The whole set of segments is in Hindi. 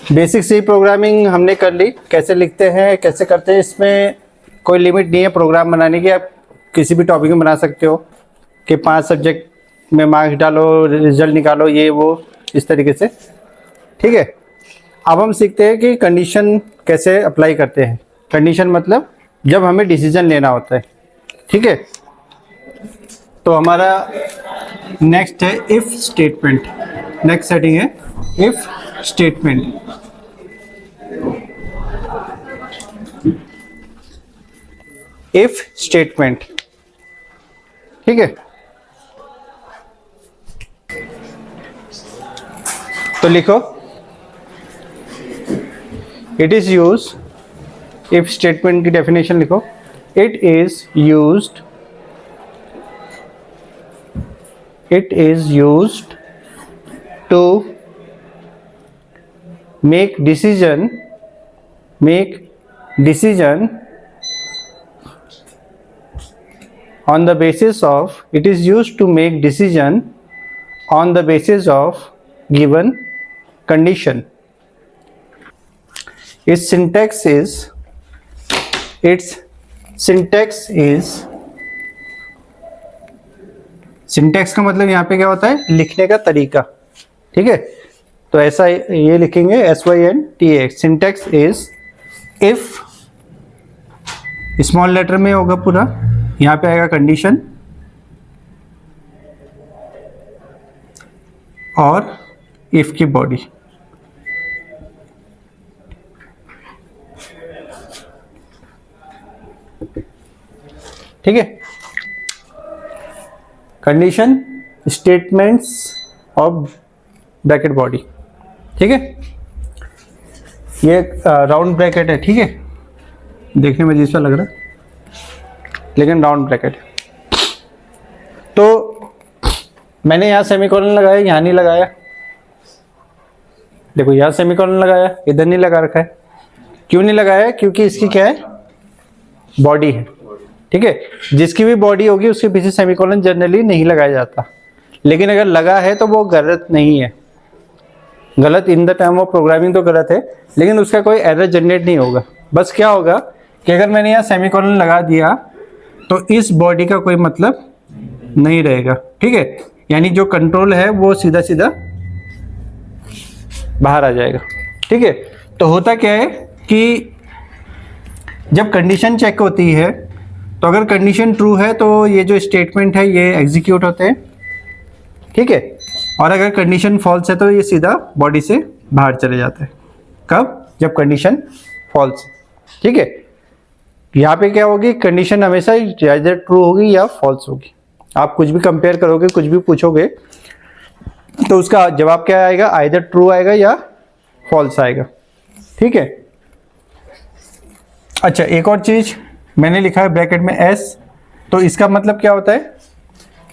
बेसिक सी प्रोग्रामिंग हमने कर ली, कैसे लिखते हैं कैसे करते हैं, इसमें कोई लिमिट नहीं है प्रोग्राम बनाने की। आप किसी भी टॉपिक में बना सकते हो कि 5 सब्जेक्ट में मार्क्स डालो, रिजल्ट निकालो, ये वो इस तरीके से। ठीक है, अब हम सीखते हैं कि कंडीशन कैसे अप्लाई करते हैं। कंडीशन मतलब जब हमें डिसीजन लेना होता है। ठीक है, तो हमारा नेक्स्ट है इफ स्टेटमेंट। नेक्स्ट सेटिंग है इफ स्टेटमेंट। इफ स्टेटमेंट, ठीक है। तो लिखो, it is use, if statement की डेफिनेशन लिखो, it is used, it is used to make decision on the basis of, it is used to make decision on the basis of given condition. Its syntax is syntax का मतलब यहाँ पे क्या होता है, लिखने का तरीका। ठीक है, तो ऐसा ये लिखेंगे SYNTAX। Syntax is if, small letter में होगा पूरा, यहाँ पे आएगा कंडीशन और इफ की बॉडी। ठीक है, कंडीशन, स्टेटमेंट्स और ब्रैकेट बॉडी। ठीक है, ये राउंड ब्रैकेट है। ठीक है, देखने में जैसा लग रहा है लेकिन राउंड ब्रैकेट है। तो मैंने यहाँ सेमीकोलन लगाया, यहाँ नहीं लगाया। देखो यहाँ सेमीकोलन लगाया, इधर नहीं लगा रखा है। क्यों नहीं लगाया? क्योंकि इसकी क्या है, बॉडी है। ठीक है, जिसकी भी बॉडी होगी उसके पीछे सेमीकोलन जनरली नहीं लगाया जाता, लेकिन अगर लगा है तो वो गलत नहीं है। गलत in the time of programming तो गलत है, लेकिन उसका कोई एरर जनरेट नहीं होगा। बस क्या होगा कि अगर मैंने यहाँ सेमीकोलन लगा दिया तो इस बॉडी का कोई मतलब नहीं रहेगा। ठीक है, यानी जो कंट्रोल है वो सीधा सीधा बाहर आ जाएगा। ठीक है, तो होता क्या है कि जब कंडीशन चेक होती है तो अगर कंडीशन ट्रू है तो ये जो स्टेटमेंट है ये एग्जीक्यूट होते हैं। ठीक है, और अगर कंडीशन फॉल्स है तो ये सीधा बॉडी से बाहर चले जाता है। कब? जब कंडीशन फॉल्स। ठीक है, यहाँ पे क्या होगी, कंडीशन हमेशा इधर ट्रू होगी या फॉल्स होगी। आप कुछ भी कंपेयर करोगे, कुछ भी पूछोगे तो उसका जवाब क्या आएगा, आइदर ट्रू आएगा या फॉल्स आएगा। ठीक है, अच्छा एक और चीज मैंने लिखा है ब्रैकेट में S, तो इसका मतलब क्या होता है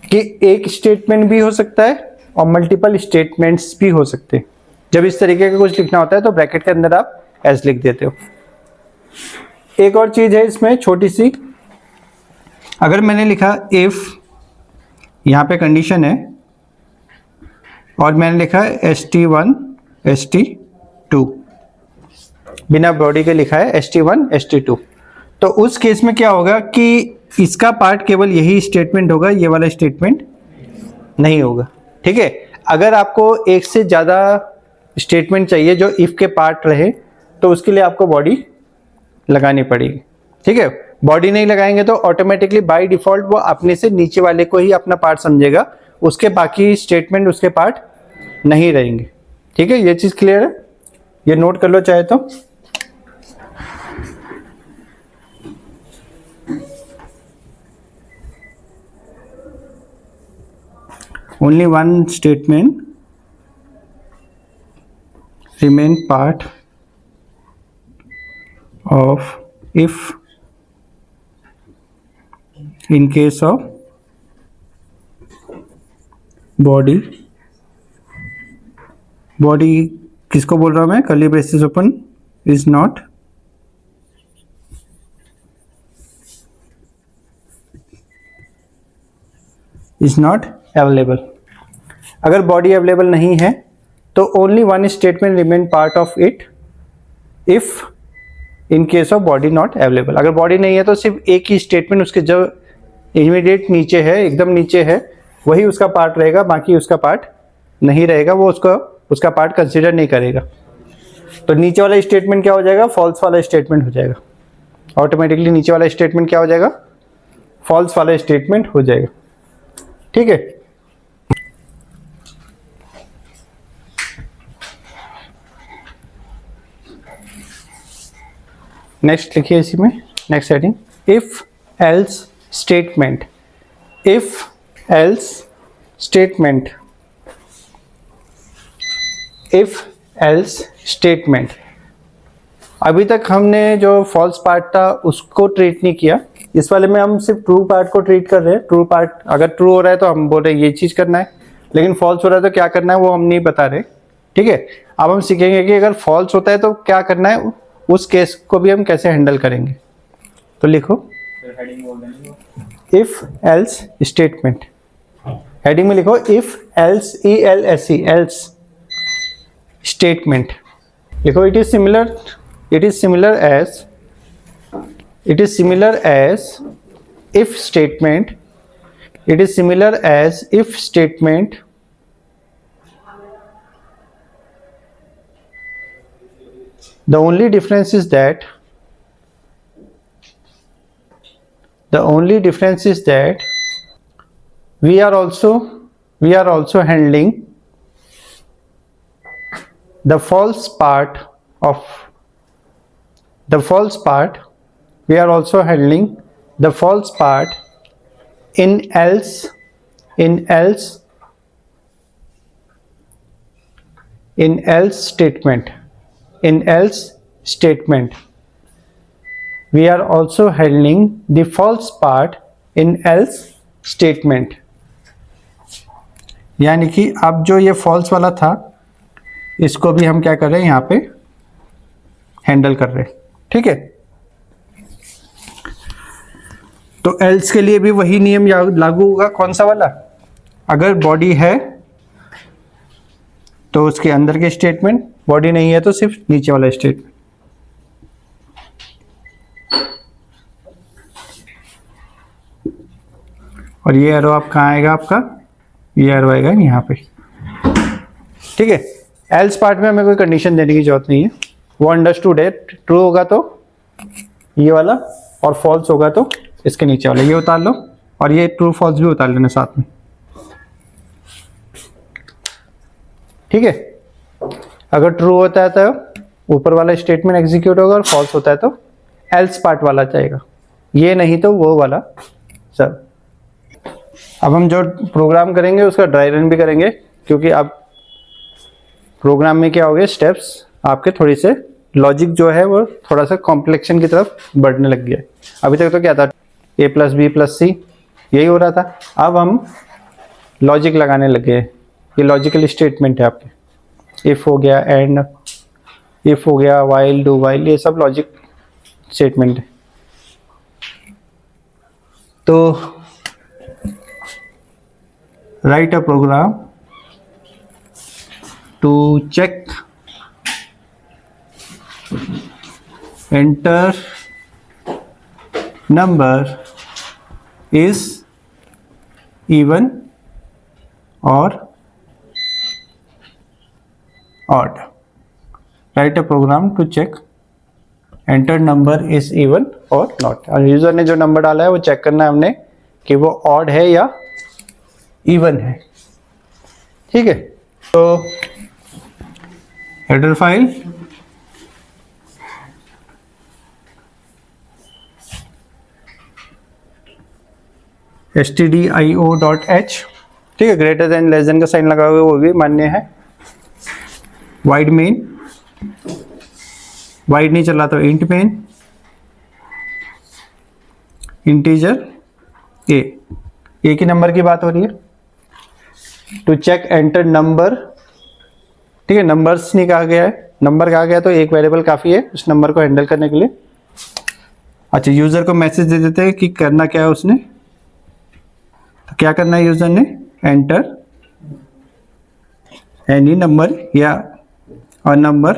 कि एक स्टेटमेंट भी हो सकता है और मल्टीपल स्टेटमेंट्स भी हो सकते हैं। जब इस तरीके का कुछ लिखना होता है तो ब्रैकेट के अंदर आप S लिख देते हो। एक और चीज है इसमें छोटी सी, अगर मैंने लिखा इफ, यहाँ पे कंडीशन है और मैंने लिखा है ST1 ST2, बिना बॉडी के लिखा है ST1 ST2, तो उस केस में क्या होगा कि इसका पार्ट केवल यही स्टेटमेंट होगा, ये वाला स्टेटमेंट नहीं होगा। ठीक है, अगर आपको एक से ज़्यादा स्टेटमेंट चाहिए जो इफ के पार्ट रहे तो उसके लिए आपको बॉडी लगानी पड़ेगी। ठीक है, बॉडी नहीं लगाएंगे तो ऑटोमेटिकली बाय डिफॉल्ट वो अपने से नीचे वाले को ही अपना पार्ट समझेगा, उसके बाकी स्टेटमेंट उसके पार्ट नहीं रहेंगे। ठीक है, ये चीज़ क्लियर है, ये नोट कर लो चाहे तो। Only one statement remain part of if in case of body किसको बोल रहा हूँ मैं, curly braces open, is not available. अगर बॉडी अवेलेबल नहीं है तो only one statement remain part of it if in case of body not available. अगर बॉडी नहीं है तो सिर्फ एक ही स्टेटमेंट उसके जो इमीडिएट नीचे है, एकदम नीचे है, वही उसका पार्ट रहेगा, बाकी उसका पार्ट नहीं रहेगा, वो उसका पार्ट कंसिडर नहीं करेगा। तो नीचे वाला स्टेटमेंट क्या हो जाएगा? फॉल्स वाला स्टेटमेंट हो जाएगा। ऑटोमेटिकली नीचे वाला स्टेटमेंट क्या हो जाएगा? फॉल्स वाला स्टेटमेंट हो जाएगा। ठीक है, नेक्स्ट लिखिए इसी में, next heading, if else statement. If else statement, if else statement. अभी तक हमने जो फॉल्स पार्ट था उसको ट्रीट नहीं किया, इस वाले में हम सिर्फ ट्रू पार्ट को ट्रीट कर रहे हैं। ट्रू पार्ट अगर ट्रू हो रहा है तो हम बोल रहे हैं ये चीज करना है, लेकिन फॉल्स हो रहा है तो क्या करना है वो हम नहीं बता रहे। ठीक है, अब हम सीखेंगे कि अगर फॉल्स होता है तो क्या करना है, उस केस को भी हम कैसे हैंडल करेंगे। तो लिखो इफ एल्स स्टेटमेंट, हेडिंग में लिखो if else, ELSE, else statement लिखो। It is similar as if statement, it is similar as if statement the only difference is that we are also handling the false part of the false part we are also handling the false part in else statement. In else statement we are also handling the false part in else statement। यानी कि अब जो ये false वाला था इसको भी हम क्या कर रहे हैं, यहाँ पे हैंडल कर रहे हैं। ठीक है, तो एल्स के लिए भी वही नियम लागू होगा। कौन सा वाला? अगर बॉडी है तो उसके अंदर के स्टेटमेंट, बॉडी नहीं है तो सिर्फ नीचे वाला स्टेटमेंट। और ये एरो आप कहाँ आएगा? आपका ये एरो आएगा यहाँ पे। ठीक है, एल्स पार्ट में हमें कोई कंडीशन देने की जरूरत नहीं है, वो अंडरस्टूड है। ट्रू होगा तो ये वाला, और फॉल्स होगा तो इसके नीचे वाला। ये उतार लो और ये ट्रू फॉल्स भी उतार लेना साथ में। ठीक है, अगर ट्रू होता है तो ऊपर वाला स्टेटमेंट एग्जीक्यूट होगा, और फॉल्स होता है तो एल्स पार्ट वाला जाएगा, ये नहीं तो वो वाला। सर अब हम जो प्रोग्राम करेंगे उसका ड्राई रन भी करेंगे, क्योंकि अब प्रोग्राम में क्या हो गया, स्टेप्स आपके थोड़ी से लॉजिक जो है वो थोड़ा सा कॉम्प्लेक्शन की तरफ बढ़ने लग गया है। अभी तक तो क्या था, A + B + C यही हो रहा था। अब हम लॉजिक लगाने लगे हैं। ये लॉजिकल स्टेटमेंट है आपके, इफ हो गया, एंड, इफ हो गया, वाइल, डू वाइल, ये सब लॉजिक स्टेटमेंट है। तो write a program to check enter number is even or odd। write a program to check enter number is even or not। और यूजर ने जो नंबर डाला है वो चेक करना है हमने कि वो ऑड है या इवन है। ठीक है, तो हेडर फाइल stdio.h। ठीक है, ग्रेटर देन लेस देन का साइन लगा हुआ है, वो भी मान्य है। वाइड मेन, वाइड नहीं चला तो इंट मेन, इंटीजर ए की नंबर की बात हो रही है। टू चेक एंटर नंबर, ठीक है, नंबर्स नहीं कहा गया है, नंबर कहा गया तो एक वेरिएबल काफी है उस नंबर को हैंडल करने के लिए। अच्छा, यूजर को मैसेज दे देते हैं कि करना क्या है उसने। तो क्या करना है यूजर ने, एंटर एनी नंबर या अ नंबर,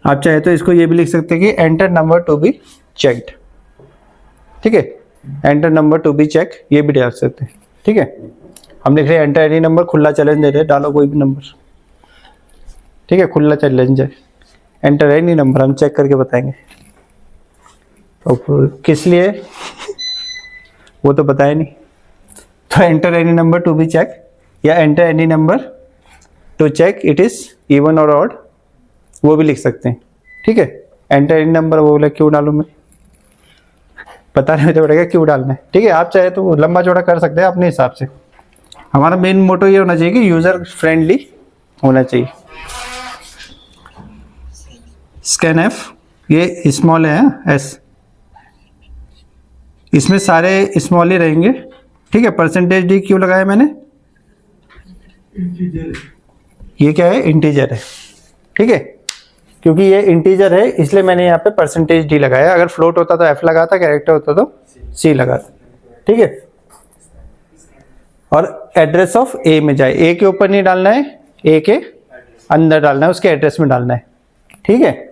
आप चाहे तो इसको ये भी लिख सकते हैं कि enter number to be checked, ठीक है, enter number to be check, ये भी डाल सकते हैं, ठीक है। हम लिख रहे हैं एंटर एनी नंबर, खुला चैलेंज दे रहे हैं, डालो कोई भी नंबर, ठीक है, खुला चैलेंज है, एंटर एनी नंबर, हम चेक करके बताएंगे। तो किस लिए वो तो बताया नहीं, तो enter any number to be check या enter any number to check it is even और ऑड, वो भी लिख सकते हैं, ठीक है। एंटर एनी नंबर वो बोला क्यों डालूं मैं, बताने में तो पड़ेगा क्यों डालना है, ठीक है। आप चाहे तो लंबा चौड़ा कर सकते हैं अपने हिसाब से। हमारा मेन मोटो ये होना चाहिए कि यूजर फ्रेंडली होना चाहिए। स्कैन एफ, ये स्मॉल है एस, इसमें सारे स्मॉल ही रहेंगे, ठीक है। परसेंटेज डी क्यों लगाया मैंने, ये क्या है, इंटीजर है, ठीक है, क्योंकि ये इंटीजर है इसलिए मैंने यहाँ पे परसेंटेज डी लगाया। अगर फ्लोट होता तो एफ लगाता, कैरेक्टर होता तो सी लगाता, ठीक है। और एड्रेस ऑफ ए में जाए, ए के ऊपर नहीं डालना है, ए के अंदर डालना है, उसके एड्रेस में डालना है, ठीक है।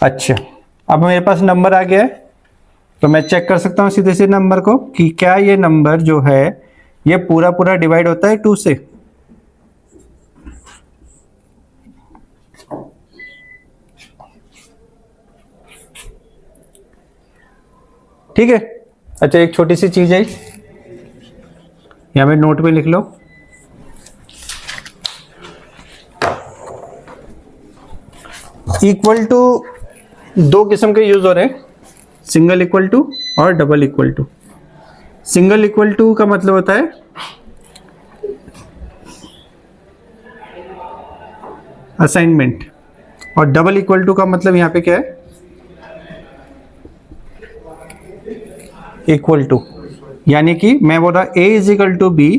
अच्छा, अब मेरे पास नंबर आ गया है, तो मैं चेक कर सकता हूँ सीधे से नंबर को कि क्या ये नंबर जो है ये पूरा पूरा डिवाइड होता है 2 से, ठीक है। अच्छा, एक छोटी सी चीज है, यहाँ पे नोट में लिख लो, इक्वल टू दो किस्म के यूज हो रहे हैं, सिंगल इक्वल टू और double equal to. Single equal to का मतलब होता है असाइनमेंट, और डबल इक्वल टू का मतलब यहाँ पे क्या है, इक्वल टू। यानी कि मैं बोल रहा a is equal to B,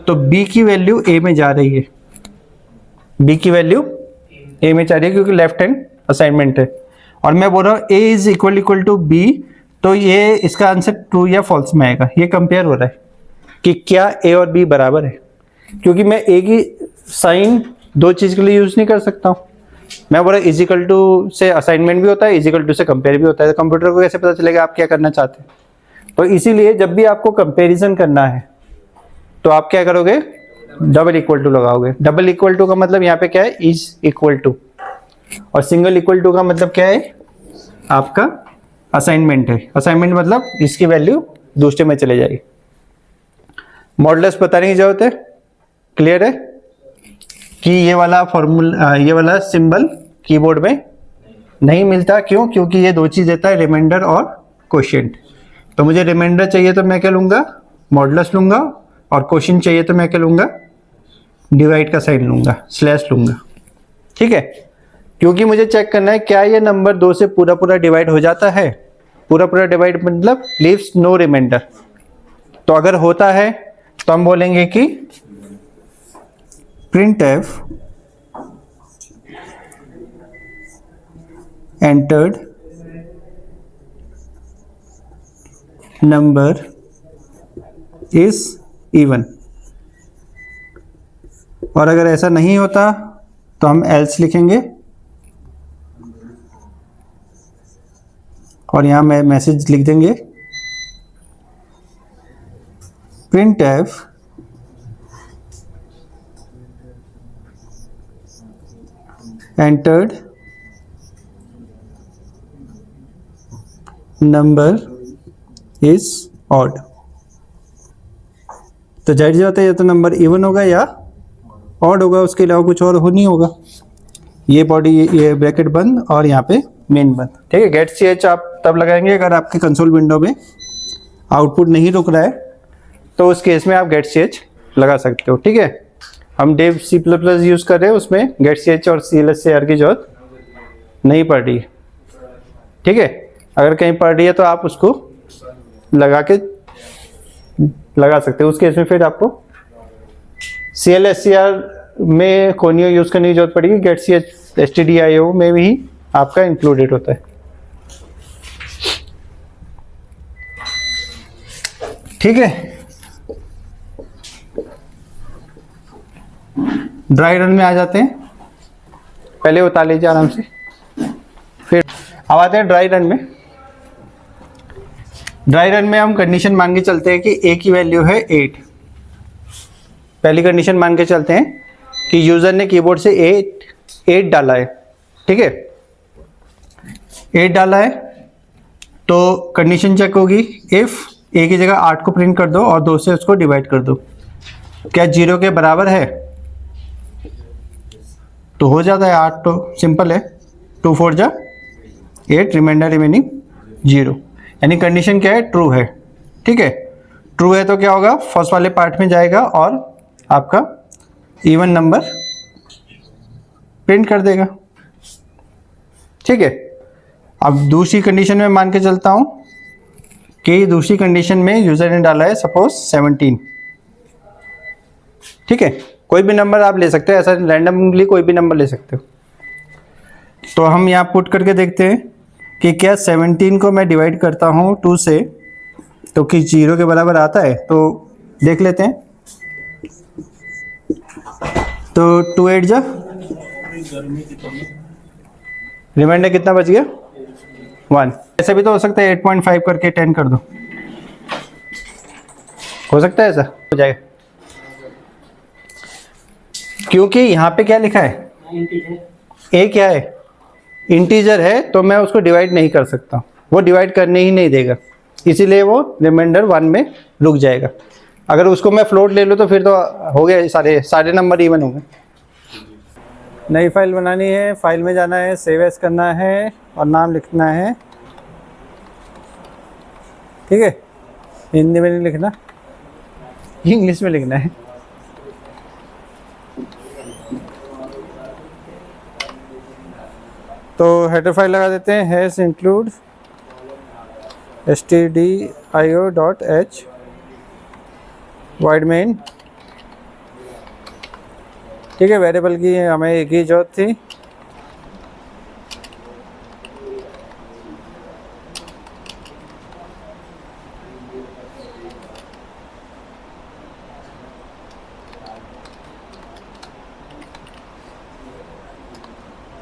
तो b की वैल्यू a में जा रही है, b की वैल्यू a में जा रही है क्योंकि लेफ्ट हैंड असाइनमेंट है। और मैं बोल रहा हूँ a is equal to b, तो ये इसका आंसर ट्रू या फॉल्स में आएगा। ये कंपेयर हो रहा है कि क्या a और b बराबर है, क्योंकि मैं a की साइन दो चीज के लिए यूज नहीं कर सकता हूँ। मैं बोल रहा इज इक्वल टू से असाइनमेंट भी होता है, इज इक्वल टू से कंपेयर भी होता है, तो कंप्यूटर को कैसे पता चलेगा आप क्या करना चाहते हैं। तो इसीलिए जब भी आपको कंपैरिजन करना है तो आप क्या करोगे, डबल इक्वल टू लगाओगे। डबल इक्वल टू का मतलब यहाँ पे क्या है, इज इक्वल टू, और सिंगल इक्वल टू का मतलब क्या है, आपका असाइनमेंट है। असाइनमेंट मतलब इसकी वैल्यू दूसरे में चले जाएगी। मॉडुलस बताने की जरूरत है, क्लियर है कि ये वाला फॉर्मूला, ये वाला सिंबल कीबोर्ड में नहीं मिलता। क्यों, क्योंकि ये दो चीज देता है, रिमाइंडर और क्वोशिएंट। तो मुझे रिमाइंडर चाहिए तो मैं क्या लूंगा, मॉडुलस लूंगा, और क्वोशिएंट चाहिए तो मैं क्या लूंगा, डिवाइड का साइन लूंगा, स्लैश लूंगा, ठीक है। क्योंकि मुझे चेक करना है क्या ये नंबर 2 से पूरा पूरा डिवाइड हो जाता है। पूरा पूरा डिवाइड मतलब लीव्स नो रिमाइंडर। तो अगर होता है तो हम बोलेंगे कि printf entered number is even। और अगर ऐसा नहीं होता तो हम else लिखेंगे, और यहां मैं मैसेज लिख देंगे printf entered number is odd। तो जाहिर सी बात है या तो नंबर इवन होगा या ऑड होगा, उसके अलावा कुछ और हो नहीं होगा। ये बॉडी, ये ब्रैकेट बंद और यहाँ पे मेन बंद, ठीक है। गेट सी एच आप तब लगाएंगे अगर आपके कंसोल विंडो में आउटपुट नहीं रुक रहा है, तो उस केस में आप गेट सी एच लगा सकते हो, ठीक है। हम Dev C plus plus use कर रहे हैं, उसमें गेट सी एच और C L S C R की जरूरत नहीं पड़ रही है, ठीक है। अगर कहीं पड़ रही है तो आप उसको लगा सकते हो। उस केस में फिर आपको C L S C R में कोनियो यूज करने की जरूरत पड़ेगी, get C H S T D I O में भी आपका इंक्लूडेड होता है, ठीक है। ड्राई रन में आ जाते हैं, पहले उतार लीजिए आराम से। फिर अब आते हैं ड्राई रन में। ड्राई रन में हम कंडीशन मान के चलते हैं कि ए की वैल्यू है 8। पहली कंडीशन मान के चलते हैं कि यूजर ने कीबोर्ड से 8 डाला है, ठीक है, 8 डाला है, तो कंडीशन चेक होगी, इफ ए की जगह 8 को प्रिंट कर दो और 2 से उसको डिवाइड कर दो, क्या 0 के बराबर है? तो हो जाता है 8, तो सिंपल है, 2 4 जा 8, रिमाइंडर रिमेनिंग 0, यानी कंडीशन क्या है? ट्रू है, ठीक है। ट्रू है तो क्या होगा? फर्स्ट वाले पार्ट में जाएगा और आपका इवन नंबर प्रिंट कर देगा, ठीक है। अब दूसरी कंडीशन में मान के चलता हूं कि दूसरी कंडीशन में यूजर ने डाला है सपोज 17, ठीक है, कोई भी नंबर आप ले सकते हो, ऐसा रैंडमली कोई भी नंबर ले सकते हो। तो हम यहाँ पुट करके देखते हैं कि क्या 17 को मैं डिवाइड करता हूँ 2 से तो कि 0 के बराबर आता है, तो देख लेते हैं। तो 2 8 जा, रिमाइंडर कितना बच गया? 1। ऐसे भी तो हो सकता है 8.5 करके 10 कर दो, हो सकता है ऐसा हो जाएगा, क्योंकि यहाँ पे क्या लिखा है? ए क्या है? इंटीजर है, तो मैं उसको डिवाइड नहीं कर सकता, वो डिवाइड करने ही नहीं देगा, इसीलिए वो रिमाइंडर 1 में रुक जाएगा। अगर उसको मैं फ्लोट ले लूँ तो फिर तो हो गया, सारे नंबर इवन हो गए। नई फाइल बनानी है, फाइल में जाना है, सेव एज करना है और नाम लिखना है, ठीक है, हिंदी में नहीं लिखना, इंग्लिश में लिखना है। तो हेडर फाइल लगा देते हैं, hash include stdio.h wide main, ठीक है। वेरिएबल की हमें एक ही जरूरत थी,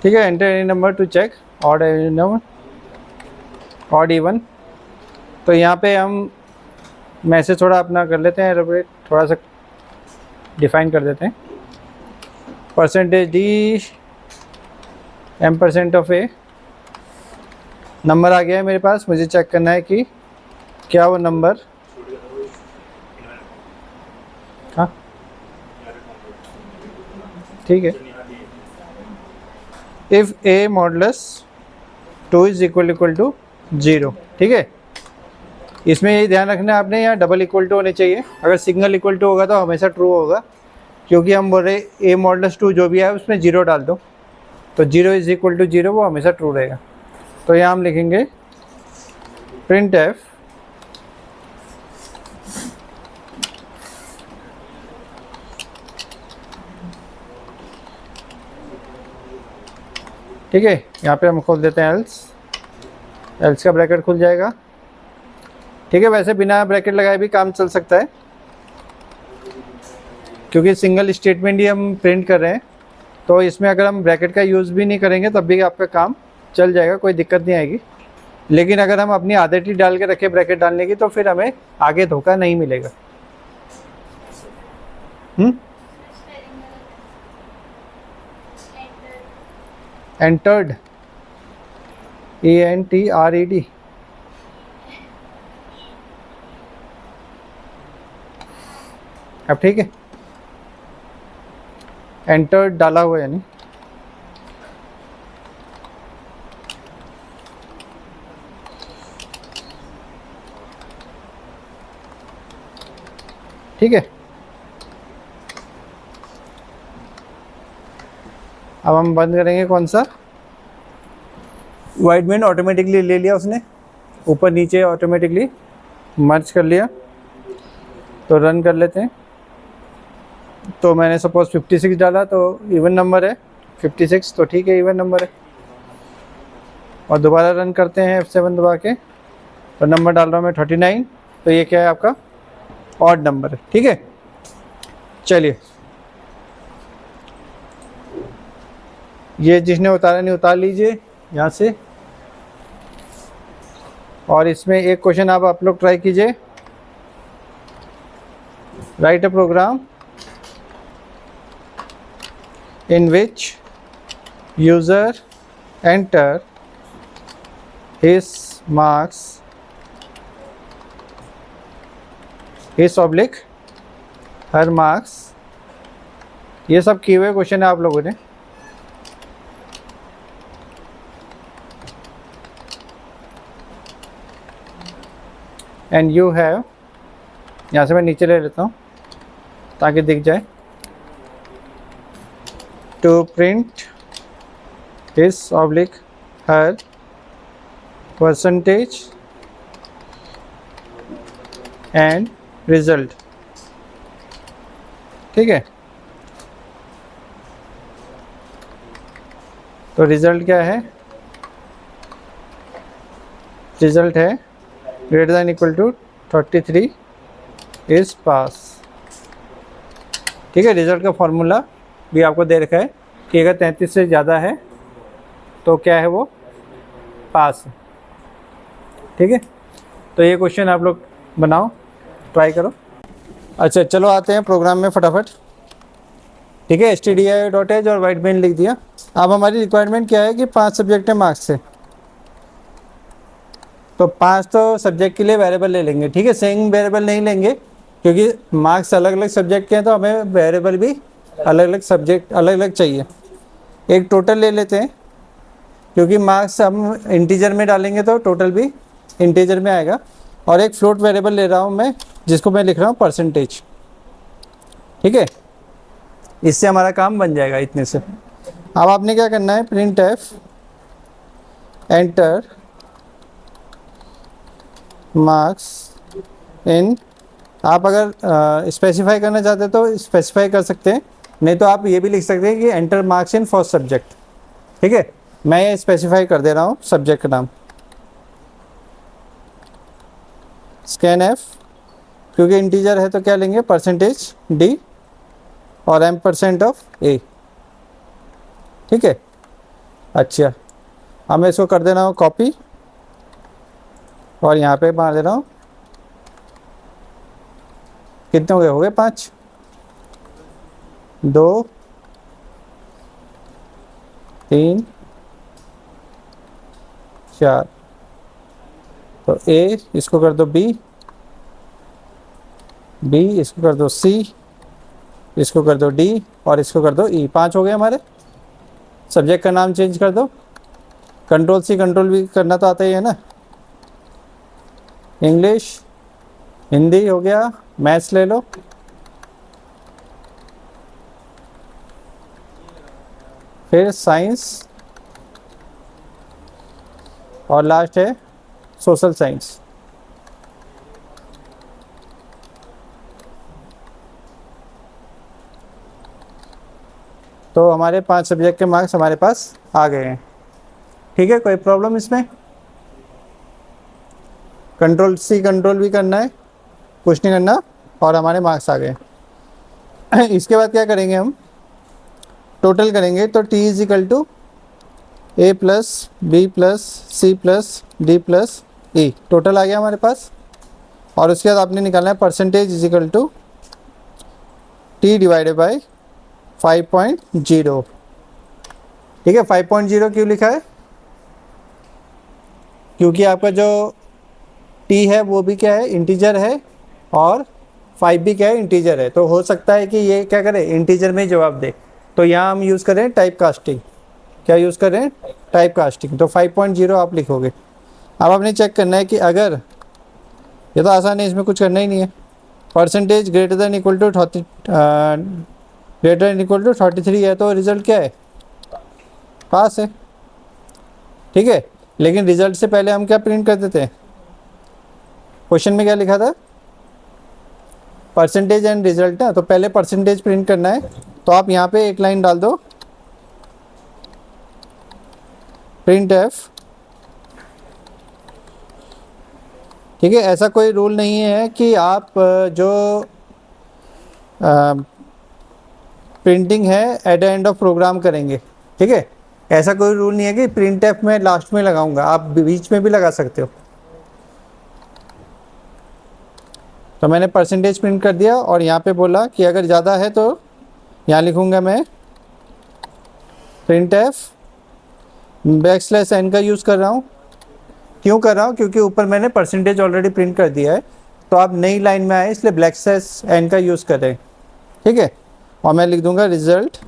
ठीक है। Enter any number to check odd number, odd even. तो यहाँ पे हम मैसेज थोड़ा अपना कर लेते हैं, एलोबरेट थोड़ा सा डिफाइन कर देते हैं। %d m% of a, number आ गया है मेरे पास, मुझे चेक करना है कि क्या वो नंबर, हाँ ठीक है, if A modulus 2 is equal to 0, ठीक है। इसमें ये ध्यान रखना है आपने, यहाँ डबल इक्वल टू होने चाहिए, अगर सिंगल इक्वल टू होगा तो हमेशा ट्रू होगा, क्योंकि हम बोल रहे ए मॉडुलस 2 जो भी है उसमें 0 डाल दो, तो 0 इज इक्वल टू 0 वो हमेशा ट्रू रहेगा। तो यहाँ हम लिखेंगे प्रिंट एफ ठीक है। यहाँ पे हम खोल देते हैं एल्स का ब्रैकेट खुल जाएगा, ठीक है। वैसे बिना ब्रैकेट लगाए भी काम चल सकता है, क्योंकि सिंगल स्टेटमेंट ही हम प्रिंट कर रहे हैं, तो इसमें अगर हम ब्रैकेट का यूज़ भी नहीं करेंगे तब भी आपका काम चल जाएगा, कोई दिक्कत नहीं आएगी। लेकिन अगर हम अपनी आदत ही डाल के रखें ब्रैकेट डालने की, तो फिर हमें आगे धोखा नहीं मिलेगा। एंटर्ड, ENTRED, अब ठीक है, एंटर्ड डाला हुआ यानी, ठीक है। अब हम बंद करेंगे कौन सा, वाइड मेन ऑटोमेटिकली ले लिया उसने, ऊपर नीचे ऑटोमेटिकली मर्ज कर लिया। तो रन कर लेते हैं। तो मैंने सपोज 56 डाला, तो इवन नंबर है 56, तो ठीक है, इवन नंबर है। और दोबारा रन करते हैं F7 दबा के, तो नंबर डाल रहा हूँ मैं 39, तो ये क्या है आपका ऑड नंबर है, ठीक है। चलिए ये जिसने उतारा नहीं उतार लीजिए यहाँ से। और इसमें एक क्वेश्चन आप लोग ट्राई कीजिए। Write a program in which user enter his marks, his oblique her marks। ये सब किए हुए क्वेश्चन है आप लोगों ने। एंड यू हैव, यहाँ से मैं नीचे ले लेता हूँ ताकि दिख जाए। To print his oblique her percentage and result। ठीक है, तो रिजल्ट क्या है? रिजल्ट है greater than equal to 33 is pass. ठीक है, रिजल्ट का फॉर्मूला भी आपको दे रखा है कि अगर 33 से ज़्यादा है तो क्या है, वो पास है। ठीक है, तो ये क्वेश्चन आप लोग बनाओ, ट्राई करो। अच्छा चलो आते हैं प्रोग्राम में फटाफट। ठीक है, stdio.h और वाइट मेन लिख दिया। अब हमारी रिक्वायरमेंट क्या है कि 5 सब्जेक्ट है मार्क्स से, तो 5 तो सब्जेक्ट के लिए वेरिएबल ले लेंगे। ठीक है, सेम वेरिएबल नहीं लेंगे क्योंकि मार्क्स अलग अलग सब्जेक्ट के हैं, तो हमें वेरिएबल भी अलग अलग सब्जेक्ट अलग अलग चाहिए। एक टोटल ले लेते हैं क्योंकि मार्क्स हम इंटीजर में डालेंगे तो टोटल भी इंटीजर में आएगा। और एक फ्लोट वेरिएबल ले रहा हूँ मैं, जिसको मैं लिख रहा हूँ परसेंटेज। ठीक है, इससे हमारा काम बन जाएगा इतने से। अब आपने क्या करना है, print F enter marks in. आप अगर स्पेसिफाई करना चाहते हैं तो स्पेसिफाई कर सकते हैं, नहीं तो आप ये भी लिख सकते हैं कि enter marks in first subject. ठीक है, मैं ये स्पेसिफाई कर दे रहा हूँ सब्जेक्ट का नाम स्कैन एफ, क्योंकि इंटीजर है तो क्या लेंगे, परसेंटेज डी और m% ऑफ ए। ठीक है, अच्छा अब मैं इसको कर दे रहा हूँ कॉपी और यहाँ पे मार दे रहा हूँ। कितने हो गए 5, 2, 3, 4। तो ए इसको कर दो बी, बी इसको कर दो सी, इसको कर दो डी और इसको कर दो ई। 5 हो गए हमारे। सब्जेक्ट का नाम चेंज कर दो, कंट्रोल सी कंट्रोल वी करना तो आता ही है ना। इंग्लिश, हिंदी हो गया, मैथ्स ले लो, फिर साइंस और लास्ट है सोशल साइंस। तो हमारे 5 सब्जेक्ट के मार्क्स हमारे पास आ गए हैं। ठीक है, कोई प्रॉब्लम इसमें? कंट्रोल सी कंट्रोल भी करना है, कुछ नहीं करना, और हमारे मार्क्स आ गए। इसके बाद क्या करेंगे, हम टोटल करेंगे। तो T is equal to A plus B plus C plus D plus E, total आ गया हमारे पास। और उसके बाद आपने निकालना है percentage is equal to T divided by 5.0। ठीक है, 5.0 क्यों लिखा है? क्योंकि आपका जो टी है वो भी क्या है, इंटीजर है, और 5 भी क्या है, इंटीजर है। तो हो सकता है कि ये क्या करे, इंटीजर में जवाब दे। तो यहाँ हम यूज़ करें टाइप कास्टिंग। क्या यूज़ करें? Type casting. तो 5.0 आप लिखोगे। अब आपने चेक करना है कि अगर, ये तो आसान है, इसमें कुछ करना ही नहीं है। Percentage greater than equal to 33 है तो रिजल्ट क्या है, पास है। ठीक है, लेकिन रिजल्ट से पहले हम क्या प्रिंट कर देते हैं, क्वेश्चन में क्या लिखा था, परसेंटेज एंड रिजल्ट है, तो पहले परसेंटेज प्रिंट करना है। तो आप यहाँ पे एक लाइन डाल दो, प्रिंट एफ। ठीक है, ऐसा कोई रूल नहीं है कि आप जो प्रिंटिंग है at the end of program करेंगे। ठीक है, ऐसा कोई रूल नहीं है कि प्रिंट एफ में लास्ट में लगाऊंगा, आप बीच में भी लगा सकते हो। तो मैंने परसेंटेज प्रिंट कर दिया और यहाँ पे बोला कि अगर ज़्यादा है तो यहाँ लिखूंगा मैं प्रिंट एफ \n का यूज़ कर रहा हूँ। क्यों कर रहा हूँ? क्योंकि ऊपर मैंने परसेंटेज ऑलरेडी प्रिंट कर दिया है, तो आप नई लाइन में आए इसलिए \n का यूज़ करें, ठीक है। और मैं लिख दूंगा रिजल्ट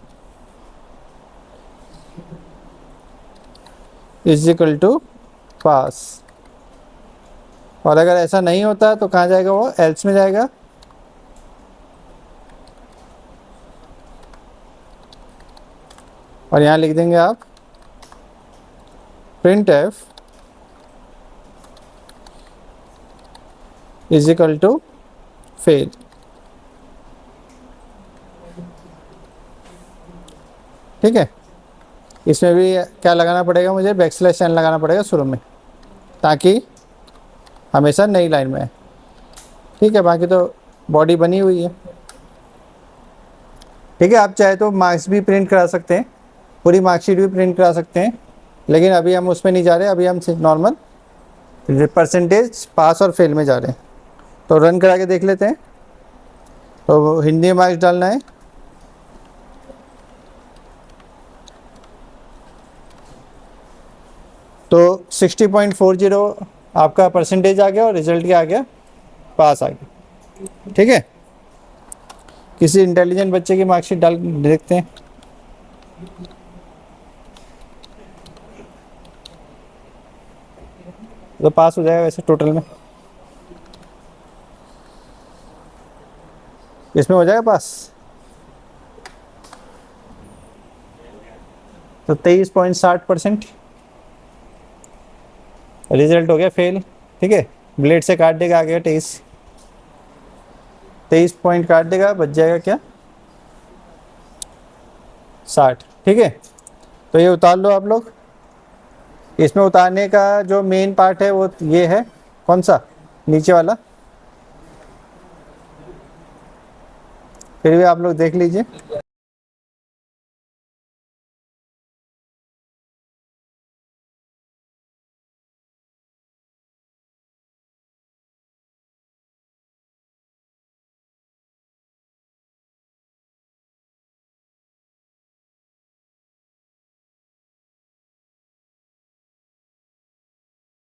इज इक्वल टू पास। और अगर ऐसा नहीं होता तो कहाँ जाएगा वो? एल्स में जाएगा। और यहाँ लिख देंगे आप printf is equal to fail. ठीक है, इसमें भी क्या लगाना पड़ेगा मुझे? \n लगाना पड़ेगा शुरू में, ताकि हमेशा नई लाइन में है। ठीक है, बाकी तो बॉडी बनी हुई है। ठीक है, आप चाहे तो मार्क्स भी प्रिंट करा सकते हैं, पूरी मार्कशीट भी प्रिंट करा सकते हैं, लेकिन अभी हम उसमें नहीं जा रहे, अभी हम नॉर्मल परसेंटेज पास और फेल में जा रहे हैं। तो रन करा के देख लेते हैं। तो हिंदी में मार्क्स डालना है, तो 60.40 आपका परसेंटेज आ गया और रिजल्ट क्या आ गया? पास आ गया। ठीक है, किसी इंटेलिजेंट बच्चे की मार्कशीट डाल देखते हैं। तो पास हो जाएगा वैसे टोटल में, इसमें हो जाएगा पास। तो 23.60% रिजल्ट हो गया फेल। ठीक है, ब्लेड से काट देगा, आ गया 23 पॉइंट काट देगा, बच जाएगा क्या? 60। ठीक है, तो ये उतार लो आप लोग। इसमें उतारने का जो मेन पार्ट है वो ये है, कौन सा? नीचे वाला। फिर भी आप लोग देख लीजिए।